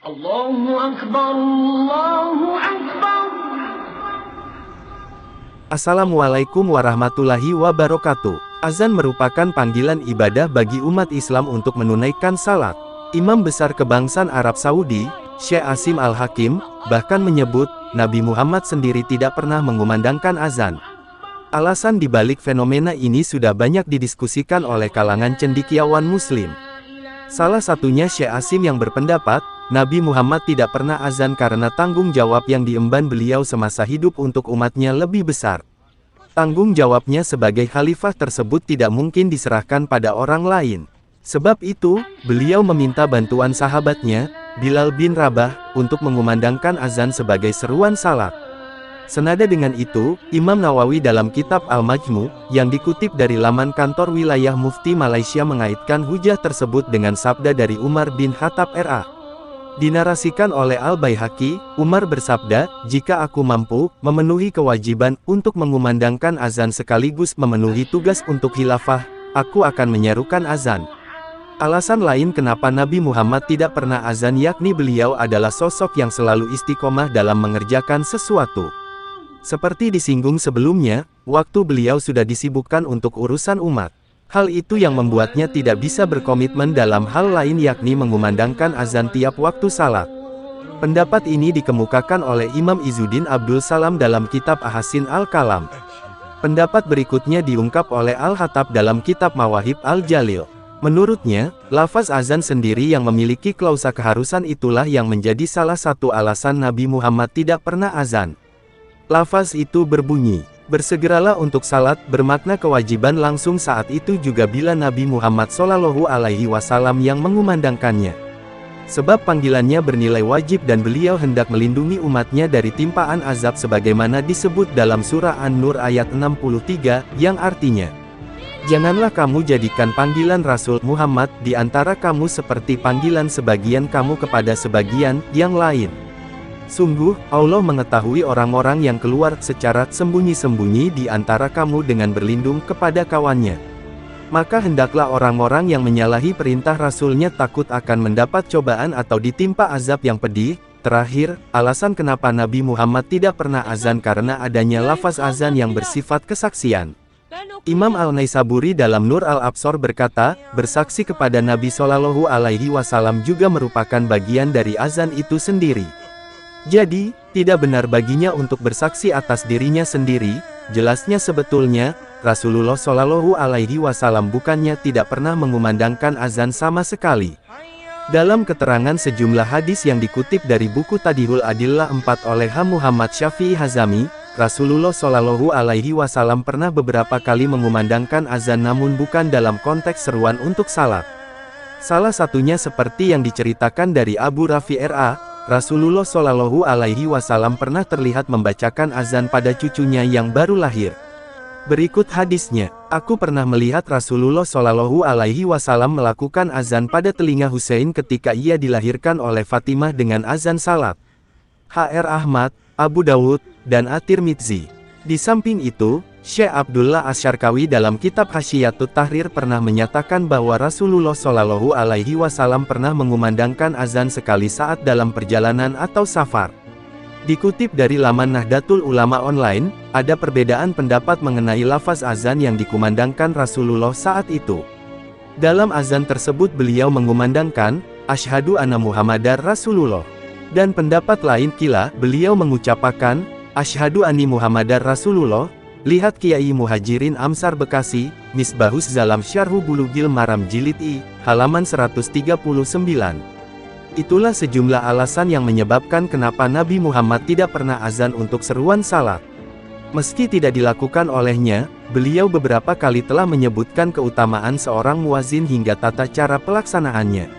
Allahu Akbar, Allahu Akbar. Assalamualaikum warahmatullahi wabarakatuh. Azan merupakan panggilan ibadah bagi umat Islam untuk menunaikan salat. Imam besar kebangsaan Arab Saudi, Syekh Asim Al-Hakim, bahkan menyebut, Nabi Muhammad sendiri tidak pernah mengumandangkan azan. Alasan dibalik fenomena ini sudah banyak didiskusikan oleh kalangan cendekiawan Muslim. Salah satunya Syekh Asim yang berpendapat, Nabi Muhammad tidak pernah azan karena tanggung jawab yang diemban beliau semasa hidup untuk umatnya lebih besar. Tanggung jawabnya sebagai khalifah tersebut tidak mungkin diserahkan pada orang lain. Sebab itu, beliau meminta bantuan sahabatnya, Bilal bin Rabah, untuk mengumandangkan azan sebagai seruan salat. Senada dengan itu, Imam Nawawi dalam kitab Al-Majmu, yang dikutip dari laman kantor wilayah Mufti Malaysia mengaitkan hujah tersebut dengan sabda dari Umar bin Khattab R.A. Dinarasikan oleh Al-Baihaqi, Umar bersabda, "Jika aku mampu memenuhi kewajiban untuk mengumandangkan azan sekaligus memenuhi tugas untuk khilafah, aku akan menyerukan azan." Alasan lain kenapa Nabi Muhammad tidak pernah azan yakni beliau adalah sosok yang selalu istiqomah dalam mengerjakan sesuatu. Seperti disinggung sebelumnya, waktu beliau sudah disibukkan untuk urusan umat. Hal itu yang membuatnya tidak bisa berkomitmen dalam hal lain yakni mengumandangkan azan tiap waktu salat. Pendapat ini dikemukakan oleh Imam Izzuddin Abdul Salam dalam kitab Ahsin Al-Kalam. Pendapat berikutnya diungkap oleh Al-Hattab dalam kitab Mawahib Al-Jalil. Menurutnya, lafaz azan sendiri yang memiliki klausa keharusan itulah yang menjadi salah satu alasan Nabi Muhammad tidak pernah azan. Lafaz itu berbunyi, "Bersegeralah untuk salat," bermakna kewajiban langsung saat itu juga bila Nabi Muhammad SAW yang mengumandangkannya. Sebab panggilannya bernilai wajib dan beliau hendak melindungi umatnya dari timpaan azab sebagaimana disebut dalam surah An-Nur ayat 63, yang artinya, "Janganlah kamu jadikan panggilan Rasul Muhammad di antara kamu seperti panggilan sebagian kamu kepada sebagian yang lain. Sungguh, Allah mengetahui orang-orang yang keluar secara sembunyi-sembunyi di antara kamu dengan berlindung kepada kawannya. Maka hendaklah orang-orang yang menyalahi perintah Rasulnya takut akan mendapat cobaan atau ditimpa azab yang pedih." Terakhir, alasan kenapa Nabi Muhammad tidak pernah azan karena adanya lafaz azan yang bersifat kesaksian. Imam Al-Naisaburi dalam Nur Al-Absor berkata, bersaksi kepada Nabi SAW juga merupakan bagian dari azan itu sendiri. Jadi, tidak benar baginya untuk bersaksi atas dirinya sendiri. Jelasnya sebetulnya, Rasulullah SAW bukannya tidak pernah mengumandangkan azan sama sekali. Dalam keterangan sejumlah hadis yang dikutip dari buku Tadhihul Adillah 4 oleh H. Muhammad Syafi'i Hazami, Rasulullah SAW pernah beberapa kali mengumandangkan azan namun bukan dalam konteks seruan untuk salat. Salah satunya seperti yang diceritakan dari Abu Rafi R.A., Rasulullah SAW pernah terlihat membacakan azan pada cucunya yang baru lahir. Berikut hadisnya, "Aku pernah melihat Rasulullah SAW melakukan azan pada telinga Husain ketika ia dilahirkan oleh Fatimah dengan azan salat." H.R. Ahmad, Abu Dawud, dan At-Tirmidzi. Di samping itu, Syekh Abdullah Asy-Syarkawi dalam kitab Hasyiyatut Tahrir pernah menyatakan bahwa Rasulullah SAW pernah mengumandangkan azan sekali saat dalam perjalanan atau safar. Dikutip dari laman Nahdlatul Ulama Online, ada perbedaan pendapat mengenai lafaz azan yang dikumandangkan Rasulullah saat itu. Dalam azan tersebut beliau mengumandangkan, "Asyhadu anna Muhammadar Rasulullah." Dan pendapat lain kila, beliau mengucapkan, "Asyhadu anni Muhammadar Rasulullah." Lihat Kiai Muhajirin Amsar Bekasi, Misbahus Zalam Syarhu Bulughil Maram Jilid I, halaman 139. Itulah sejumlah alasan yang menyebabkan kenapa Nabi Muhammad tidak pernah azan untuk seruan salat. Meski tidak dilakukan olehnya, beliau beberapa kali telah menyebutkan keutamaan seorang muazin hingga tata cara pelaksanaannya.